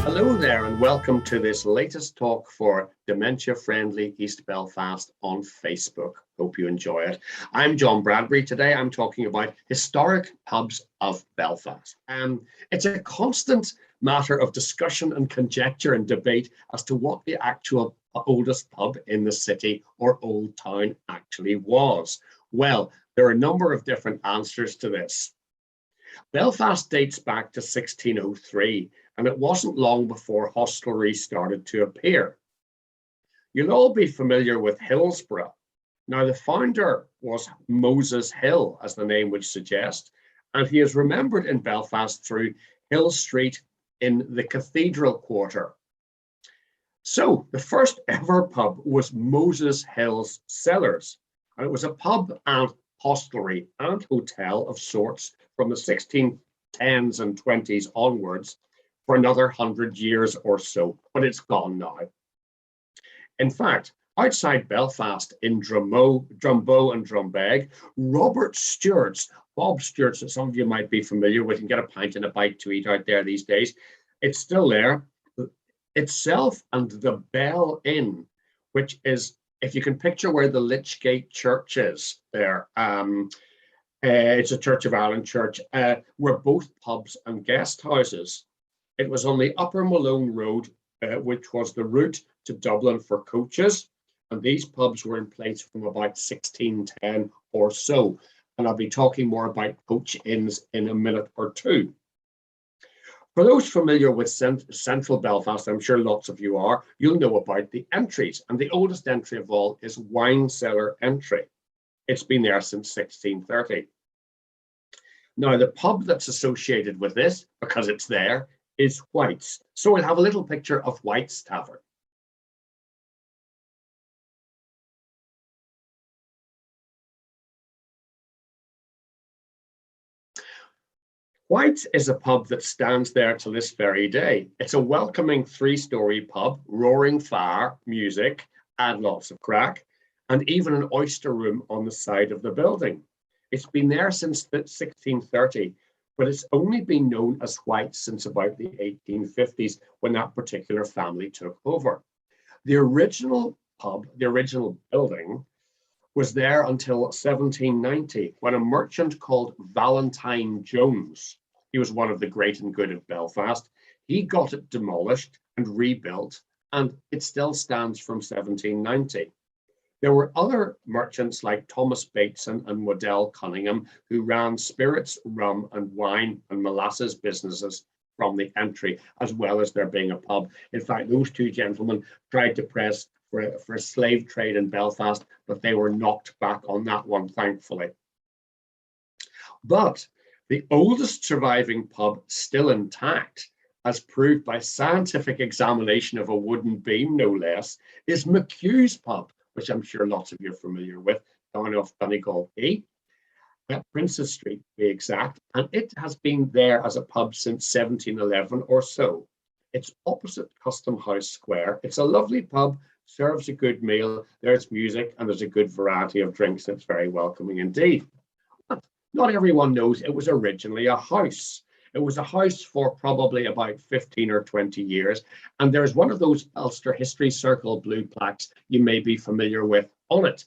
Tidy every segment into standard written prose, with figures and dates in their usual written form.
Hello there, and welcome to this latest talk for Dementia Friendly East Belfast on Facebook. Hope you enjoy it. I'm John Bradbury. Today I'm talking about historic pubs of Belfast. It's a constant matter of discussion and conjecture and debate as to what the actual oldest pub in the city or old town actually was. Well, there are a number of different answers to this. Belfast dates back to 1603, and it wasn't long before hostelry started to appear. You'll all be familiar with Hillsborough. Now, the founder was Moses Hill, as the name would suggest, and he is remembered in Belfast through Hill Street in the Cathedral Quarter. So, the first ever pub was Moses Hill's Cellars, and it was a pub and hostelry and hotel of sorts from the 1610s and 20s onwards for another 100 years or so, but it's gone now. In fact, outside Belfast in Drumbo and Drumbeg, Robert Stewart's, Bob Stewart's, that some of you might be familiar with, and get a pint and a bite to eat out there these days. It's still there. Itself and the Bell Inn, which is, if you can picture where the Lichgate Church is there, it's a Church of Ireland church, were both pubs and guest houses. It was on the Upper Malone Road, which was the route to Dublin for coaches, and these pubs were in place from about 1610 or so. And I'll be talking more about coach inns in a minute or two. For those familiar with central Belfast, I'm sure lots of you are, you'll know about the entries, and the oldest entry of all is Wine Cellar Entry. It's been there since 1630. Now, the pub that's associated with this, because it's there, is White's. So we'll have a little picture of White's Tavern. White's is a pub that stands there to this very day. It's a welcoming three-story pub, roaring fire, music, and lots of crack, and even an oyster room on the side of the building. It's been there since 1630, but it's only been known as White's since about the 1850s, when that particular family took over. The original pub, the original building, was there until 1790, when a merchant called Valentine Jones, he was one of the great and good of Belfast, he got it demolished and rebuilt, and it still stands from 1790. There were other merchants like Thomas Bateson and Waddell Cunningham who ran spirits, rum, and wine and molasses businesses from the entry, as well as there being a pub. In fact, those two gentlemen tried to press for slave trade in Belfast, but they were knocked back on that one, thankfully. But the oldest surviving pub still intact, as proved by scientific examination of a wooden beam, no less, is McHugh's pub, which I'm sure lots of you are familiar with, down off Donegal Quay, at Princess Street, to be exact, and it has been there as a pub since 1711 or so. It's opposite Custom House Square. It's a lovely pub, serves a good meal, there's music, and there's a good variety of drinks. It's very welcoming indeed. But not everyone knows it was originally a house. It was a house for probably about 15 or 20 years. And there's one of those Ulster History Circle blue plaques you may be familiar with on it.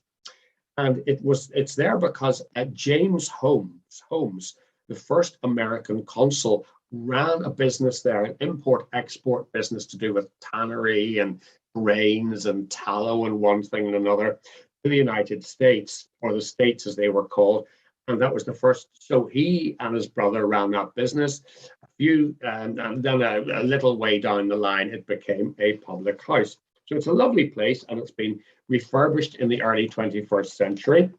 And it's there because James Holmes, the first American consul, ran a business there, an import-export business to do with tannery and grains and tallow and one thing and another to the United States, or the States as they were called. And that was the first. So he and his brother ran that business. And then a little way down the line, it became a public house. So it's a lovely place, and it's been refurbished in the early 21st century.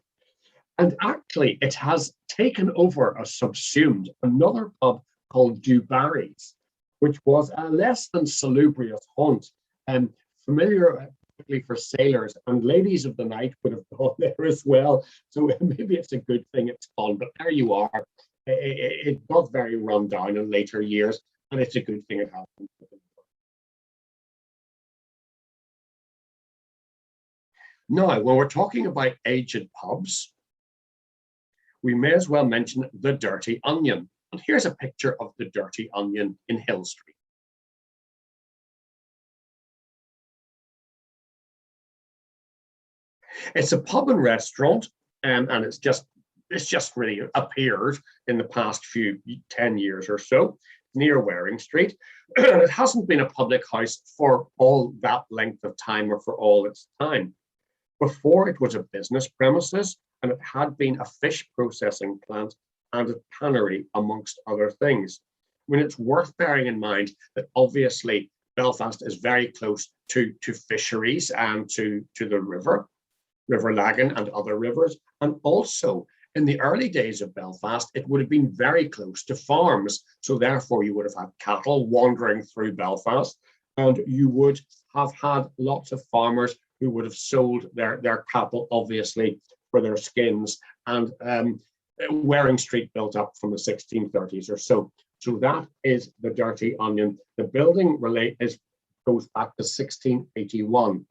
And actually, it has taken over or subsumed another pub called Dubarry's, which was a less than salubrious haunt, and familiar particularly for sailors, and ladies of the night would have gone there as well. So maybe it's a good thing it's gone, but there you are. It got very run down in later years, and it's a good thing it happened. Now, when we're talking about aged pubs, we may as well mention the Dirty Onion. And here's a picture of the Dirty Onion in Hill Street. It's a pub and restaurant, and it's just really appeared in the past 10 years or so near Waring Street. It hasn't been a public house for all that length of time or for all its time. Before, it was a business premises, and it had been a fish processing plant and a tannery, amongst other things. I mean, it's worth bearing in mind that obviously Belfast is very close to fisheries and to the River Lagan and other rivers. And also, in the early days of Belfast, it would have been very close to farms. So therefore, you would have had cattle wandering through Belfast, and you would have had lots of farmers who would have sold their cattle, obviously, for their skins. And Waring Street built up from the 1630s or so. So that is the Dirty Onion. The building goes back to 1681.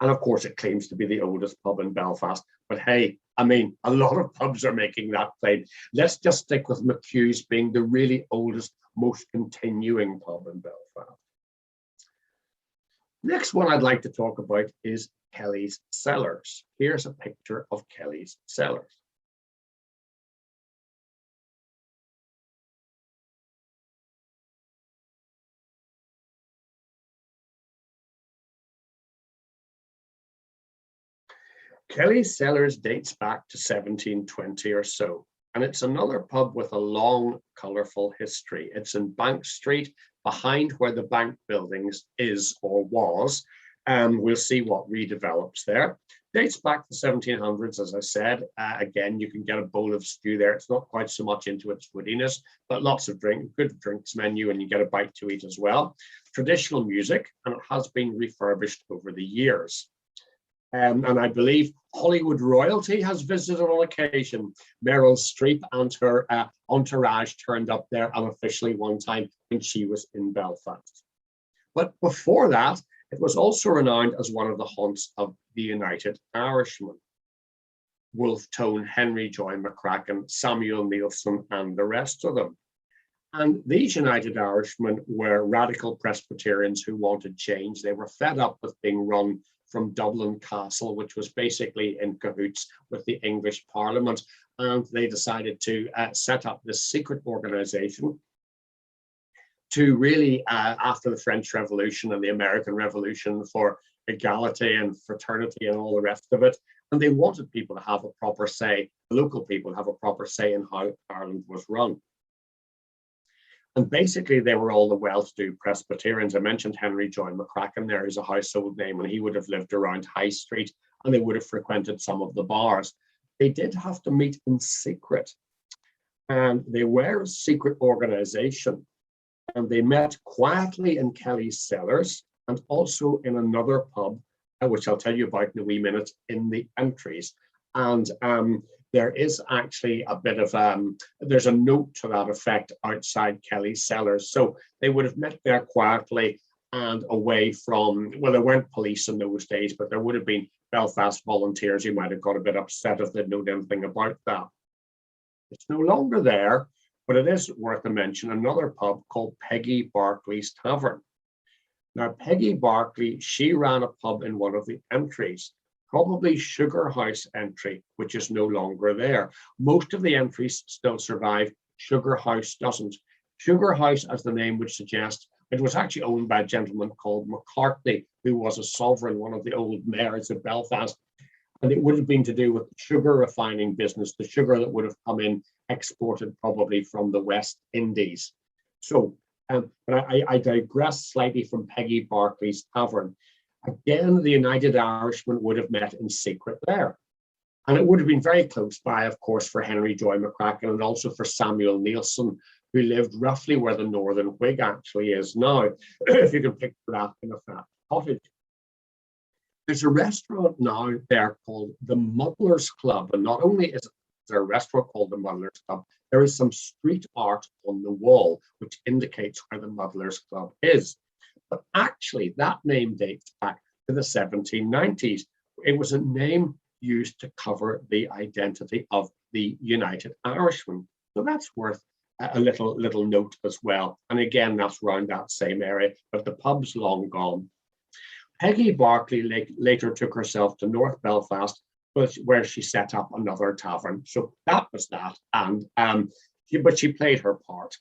And of course, it claims to be the oldest pub in Belfast. But hey, I mean, a lot of pubs are making that claim. Let's just stick with McHugh's being the really oldest, most continuing pub in Belfast. Next one I'd like to talk about is Kelly's Cellars. Here's a picture of Kelly's Cellars. Kelly's Cellars dates back to 1720 or so, and it's another pub with a long, colourful history. It's in Bank Street, behind where the bank buildings is or was. We'll see what redevelops there. Dates back to the 1700s, as I said. Again, you can get a bowl of stew there. It's not quite so much into its woodiness, but lots of good drinks menu, and you get a bite to eat as well. Traditional music, and it has been refurbished over the years. And I believe Hollywood royalty has visited on occasion. Meryl Streep and her entourage turned up there unofficially one time when she was in Belfast. But before that, it was also renowned as one of the haunts of the United Irishmen. Wolfe Tone, Henry Joy McCracken, Samuel Neilson, and the rest of them. And these United Irishmen were radical Presbyterians who wanted change. They were fed up with being run from Dublin Castle, which was basically in cahoots with the English Parliament. And they decided to set up this secret organization to really, after the French Revolution and the American Revolution, for equality and fraternity and all the rest of it. And they wanted people to have a proper say, the local people have a proper say in how Ireland was run. And basically, they were all the well-to-do Presbyterians. I mentioned Henry Joy McCracken there is a household name, and he would have lived around High Street, and they would have frequented some of the bars. They did have to meet in secret, and they were a secret organization, and they met quietly in Kelly's Cellars and also in another pub, which I'll tell you about in a wee minute, in the Entries. And there is actually a bit of there's a note to that effect outside Kelly's Cellars. So they would have met there quietly and away from, well, there weren't police in those days, but there would have been Belfast volunteers who might have got a bit upset if they'd known anything about that. It's no longer there, but it is worth a mention, another pub called Peggy Barclay's Tavern. Now, Peggy Barclay, she ran a pub in one of the Entries, probably Sugar House Entry, which is no longer there. Most of the entries still survive. Sugar House doesn't. Sugar House, as the name would suggest, it was actually owned by a gentleman called McCartney, who was a sovereign, one of the old mayors of Belfast. And it would have been to do with the sugar refining business, the sugar that would have come in exported probably from the West Indies. So, but I digress slightly from Peggy Barclay's Tavern. Again, the United Irishmen would have met in secret there. And it would have been very close by, of course, for Henry Joy McCracken and also for Samuel Neilson, who lived roughly where the Northern Whig actually is now, if you can picture that in a fat cottage. There's a restaurant now there called the Muddler's Club. And not only is there a restaurant called the Muddler's Club, there is some street art on the wall, which indicates where the Muddler's Club is. But actually, that name dates back to the 1790s. It was a name used to cover the identity of the United Irishmen. So that's worth a little note as well. And again, that's around that same area, but the pub's long gone. Peggy Barclay later took herself to North Belfast, where she set up another tavern. So that was that, and but she played her part.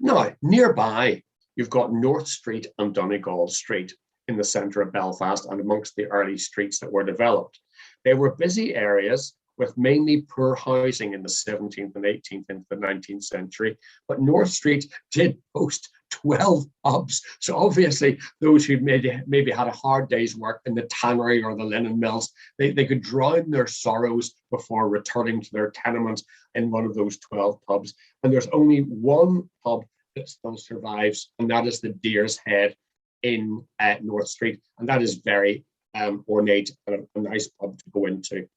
Now, nearby, you've got North Street and Donegal Street in the centre of Belfast and amongst the early streets that were developed. They were busy areas with mainly poor housing in the 17th and 18th into the 19th century. But North Street did boast 12 pubs. So obviously those who maybe had a hard day's work in the tannery or the linen mills, they could drown their sorrows before returning to their tenement in one of those 12 pubs. And there's only one pub that still survives, and that is the Deer's Head in North Street. And that is very ornate and a nice pub to go into.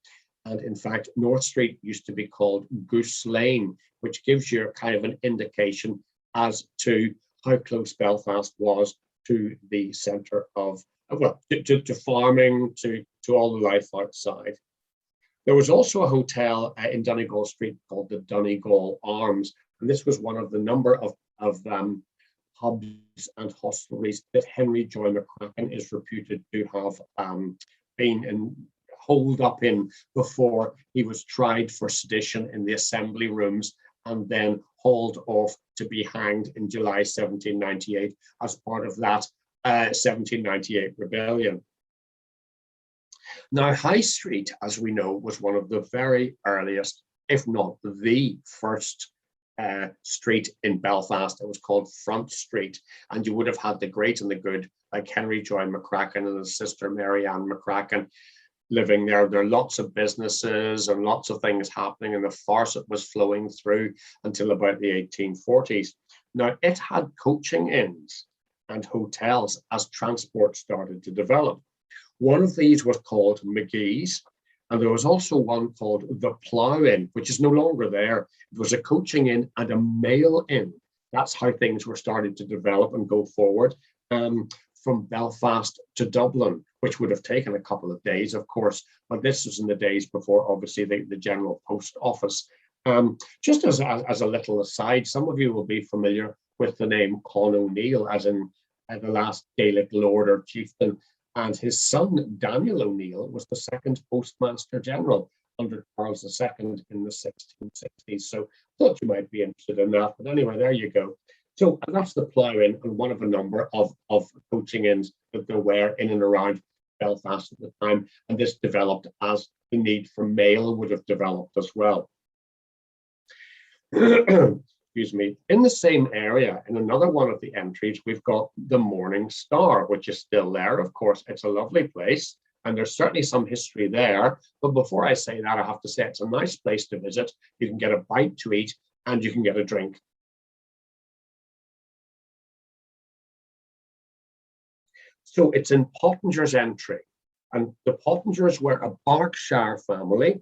And in fact, North Street used to be called Goose Lane, which gives you kind of an indication as to how close Belfast was to the centre of, well, to farming, to all the life outside. There was also a hotel in Donegal Street called the Donegal Arms, and this was one of the number of pubs and hostelries that Henry Joy McCracken is reputed to have been holed up in before he was tried for sedition in the assembly rooms and then hauled off to be hanged in July 1798 as part of that 1798 rebellion. Now, High Street, as we know, was one of the very earliest, if not the first street in Belfast. It was called Front Street, and you would have had the great and the good, like Henry Joy McCracken and his sister Mary Ann McCracken, living there. There are lots of businesses and lots of things happening, and the Farset was flowing through until about the 1840s. Now, it had coaching inns and hotels as transport started to develop. One of these was called McGee's, and there was also one called the Plough Inn, which is no longer there. It was a coaching inn and a mail inn. That's how things were starting to develop and go forward. From Belfast to Dublin, which would have taken a couple of days, of course, but this was in the days before, obviously, the General Post Office. Just as a little aside, some of you will be familiar with the name Con O'Neill, as in the last Gaelic lord or chieftain, and his son, Daniel O'Neill, was the second Postmaster General under Charles II in the 1660s. So I thought you might be interested in that. But anyway, there you go. So that's the Plough Inn, and one of a number of coaching inns that there were in and around Belfast at the time. And this developed as the need for mail would have developed as well. Excuse me. In the same area, in another one of the entries, we've got the Morning Star, which is still there. Of course, it's a lovely place, and there's certainly some history there. But before I say that, I have to say it's a nice place to visit. You can get a bite to eat, and you can get a drink. So it's in Pottinger's entry, and the Pottingers were a Berkshire family.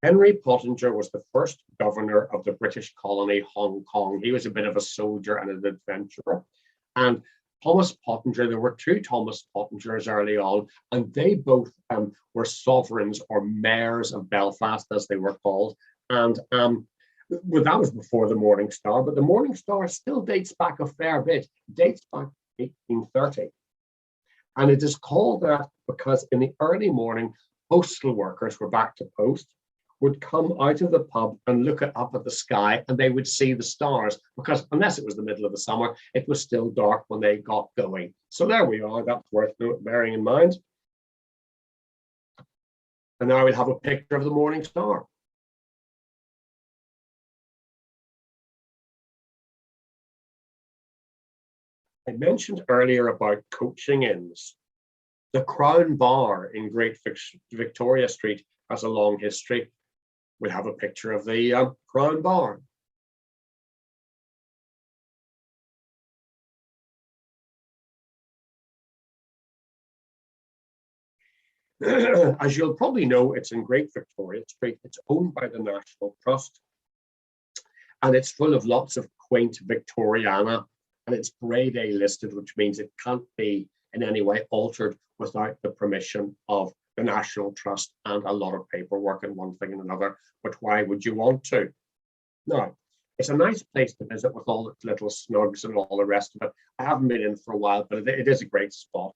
Henry Pottinger was the first governor of the British colony Hong Kong. He was a bit of a soldier and an adventurer. And Thomas Pottinger, there were two Thomas Pottingers early on, and they both were sovereigns or mayors of Belfast, as they were called. And well, that was before the Morning Star, but the Morning Star still dates back a fair bit, dates back to 1830. And it is called that because in the early morning, postal workers were back to post, would come out of the pub and look up at the sky, and they would see the stars, because unless it was the middle of the summer, it was still dark when they got going. So there we are. That's worth bearing in mind. And now we'll have a picture of the Morning Star. I mentioned earlier about coaching inns. The Crown Bar in Great Victoria Street has a long history. We'll have a picture of the Crown Bar. As you'll probably know, it's in Great Victoria Street. It's owned by the National Trust, and it's full of lots of quaint Victoriana, and it's Grade A listed, which means it can't be in any way altered without the permission of the National Trust and a lot of paperwork and one thing and another. But why would you want to? Now, It's a nice place to visit with all its little snugs and all the rest of it. I haven't been in for a while, but it is a great spot.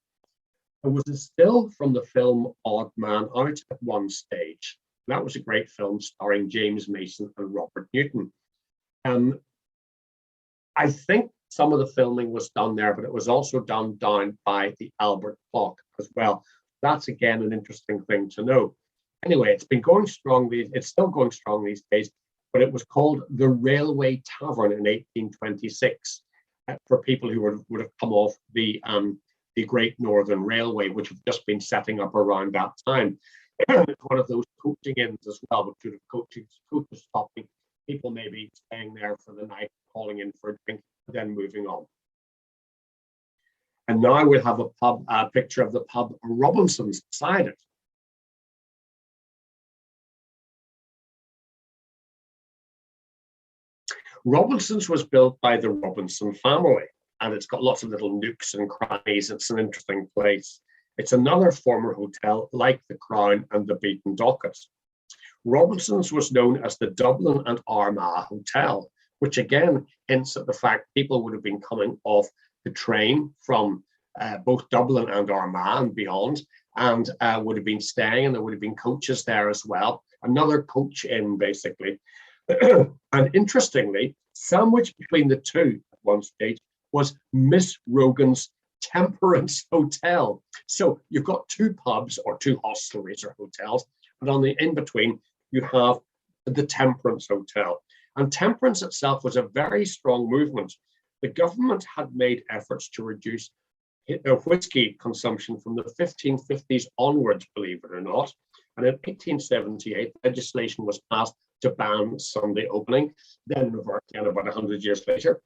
There was a still from the film Odd Man Out at one stage. That was a great film starring James Mason and Robert Newton. I think some of the filming was done there, but it was also done down by the Albert Clock as well. That's again an interesting thing to know. Anyway, it's been going strong. It's still going strong these days, but it was called the Railway Tavern in 1826 for people who would have come off the Great Northern Railway, which have just been setting up around that time. It's one of those coaching inns as well, which would have coaches stopping. People maybe staying there for the night, calling in for a drink, then moving on. And now we'll have a picture of the pub Robinson's beside it. Robinson's was built by the Robinson family, and it's got lots of little nooks and crannies. It's an interesting place. It's another former hotel like the Crown and the Beaten Docket. Robinson's was known as the Dublin and Armagh Hotel, which again hints at the fact people would have been coming off the train from both Dublin and Armagh and beyond, and would have been staying, and there would have been coaches there as well. Another coach inn, basically. And interestingly, sandwiched between the two at one stage was Miss Rogan's Temperance Hotel. So you've got two pubs or two hostelries or hotels, but on the in between, you have the Temperance Hotel. And temperance itself was a very strong movement. The government had made efforts to reduce whiskey consumption from the 1550s onwards, believe it or not. And in 1878, legislation was passed to ban Sunday opening, then reversed again about 100 years later.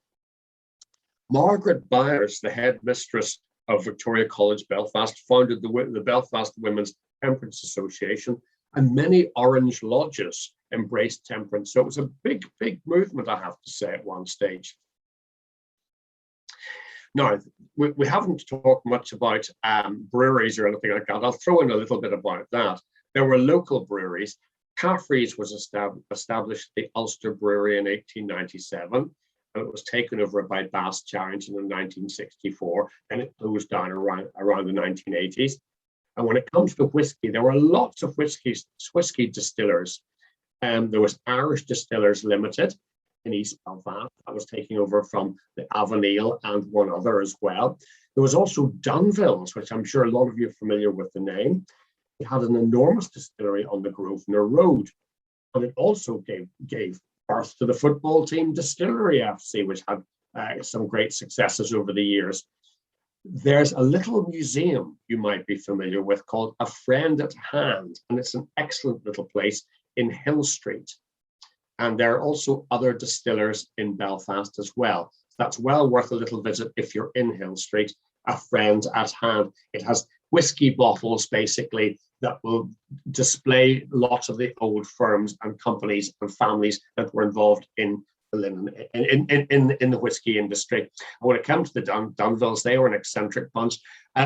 Margaret Byers, the headmistress of Victoria College, Belfast, founded the Belfast Women's Temperance Association, and many Orange lodges embraced temperance. So it was a big, big movement, I have to say, at one stage. Now, we haven't talked much about breweries or anything like that. I'll throw in a little bit about that. There were local breweries. Caffrey's was established the Ulster Brewery in 1897, and it was taken over by Bass Charrington in 1964, and it closed down around the 1980s. And when it comes to whiskey, there were lots of whiskey distillers. There was Irish Distillers Limited in East Belfast. That was taking over from the Avonale and one other as well. There was also Dunville's, which I'm sure a lot of you are familiar with the name. It had an enormous distillery on the Grosvenor Road. And it also gave birth to the football team Distillery FC, which had some great successes over the years. There's a little museum you might be familiar with called A Friend at Hand, and it's an excellent little place in Hill Street. And there are also other distillers in Belfast as well. That's well worth a little visit if you're in Hill Street. A Friend at Hand. It has whiskey bottles, basically, that will display lots of the old firms and companies and families that were involved in the whiskey industry. And when it comes to the Dunvilles, they were an eccentric bunch.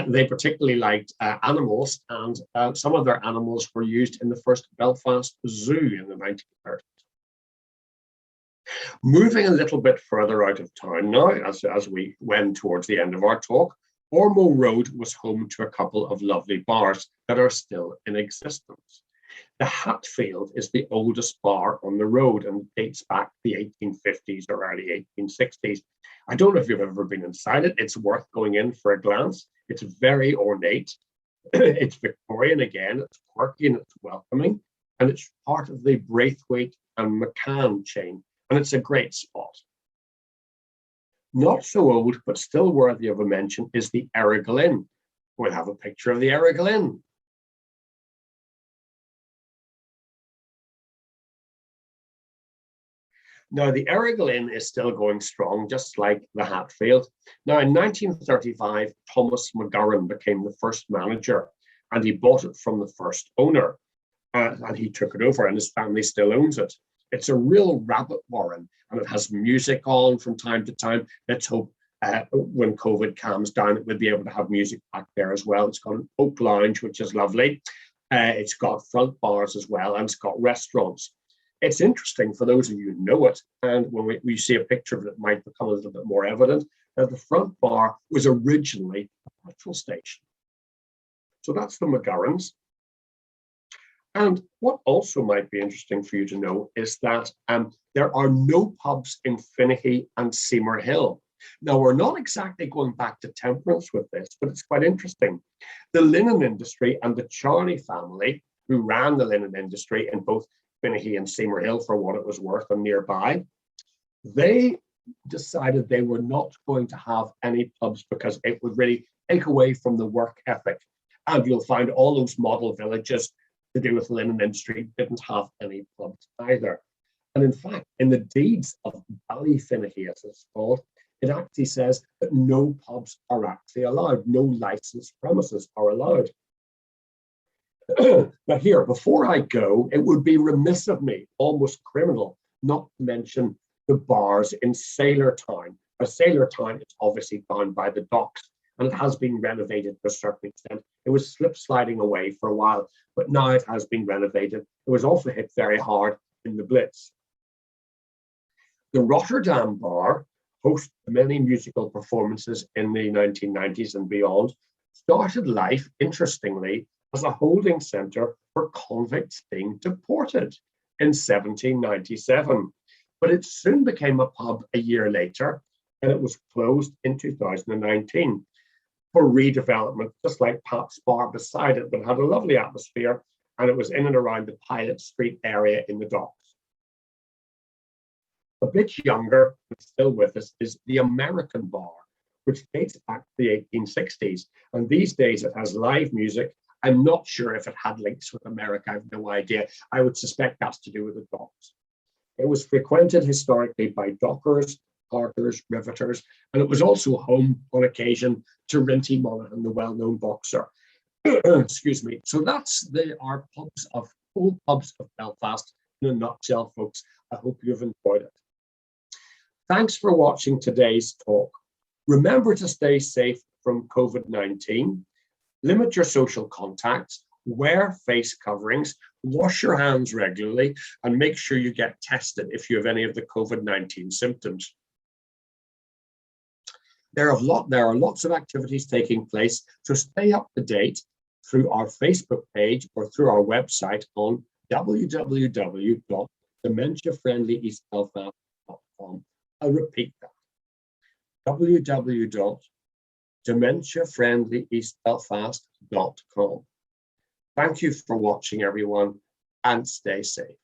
They particularly liked animals, and some of their animals were used in the first Belfast Zoo in the 1930s. Moving a little bit further out of town now, as we went towards the end of our talk, Ormeau Road was home to a couple of lovely bars that are still in existence. The Hatfield is the oldest bar on the road and dates back to the 1850s or early 1860s. I don't know if you've ever been inside it. It's worth going in for a glance. It's very ornate. It's Victorian again. It's quirky and it's welcoming. And it's part of the Braithwaite and McCann chain. And it's a great spot. Not so old, but still worthy of a mention, is the Errigal Inn. We'll have a picture of the Errigal Inn. Now, the Errigal Inn is still going strong, just like the Hatfield. Now, in 1935, Thomas McGurran became the first manager, and he bought it from the first owner, and he took it over, and his family still owns it. It's a real rabbit warren, and it has music on from time to time. Let's hope when COVID calms down, it will be able to have music back there as well. It's got an oak lounge, which is lovely. It's got front bars as well, and it's got restaurants. It's interesting for those of you who know it, and when we see a picture of it, it might become a little bit more evident, that the front bar was originally a petrol station. So that's the McGurrans. And what also might be interesting for you to know is that there are no pubs in Finaghy and Seymour Hill. Now, we're not exactly going back to temperance with this, but it's quite interesting. The linen industry and the Charney family, who ran the linen industry in both Finaghy and Seymour Hill for what it was worth and nearby, they decided they were not going to have any pubs because it would really take away from the work ethic. And you'll find all those model villages to do with the linen industry didn't have any pubs either. And in fact, in the deeds of Ballyfinaghy, as it's called, it actually says that no pubs are actually allowed, no licensed premises are allowed. But here, before I go, it would be remiss of me, almost criminal, not to mention the bars in Cellar Town. Now, Cellar Town is obviously down by the docks, and it has been renovated to a certain extent. It was slip sliding away for a while, but now it has been renovated. It was also hit very hard in the Blitz. The Rotterdam Bar hosts many musical performances in the 1990s and beyond, started life, interestingly, as a holding centre for convicts being deported in 1797. But it soon became a pub a year later, and it was closed in 2019 for redevelopment, just like Pat's Bar beside it, but had a lovely atmosphere, and it was in and around the Pilot Street area in the docks. A bit younger, but still with us, is the American Bar, which dates back to the 1860s. And these days it has live music. I'm not sure if it had links with America. I have no idea. I would suspect that's to do with the docks. It was frequented historically by dockers, carters, riveters, and it was also home on occasion to Rinty Monaghan, the well-known boxer. Excuse me. So that's our pubs of old pubs of Belfast in a nutshell, folks. I hope you've enjoyed it. Thanks for watching today's talk. Remember to stay safe from COVID-19, limit your social contacts, wear face coverings, wash your hands regularly, and make sure you get tested if you have any of the COVID-19 symptoms. There are lots of activities taking place, so stay up to date through our Facebook page or through our website on www.dementiafriendlyeastbelfast.com. I'll repeat that, www.dementiafriendlyeastbelfast.com. Thank you for watching, everyone, and stay safe.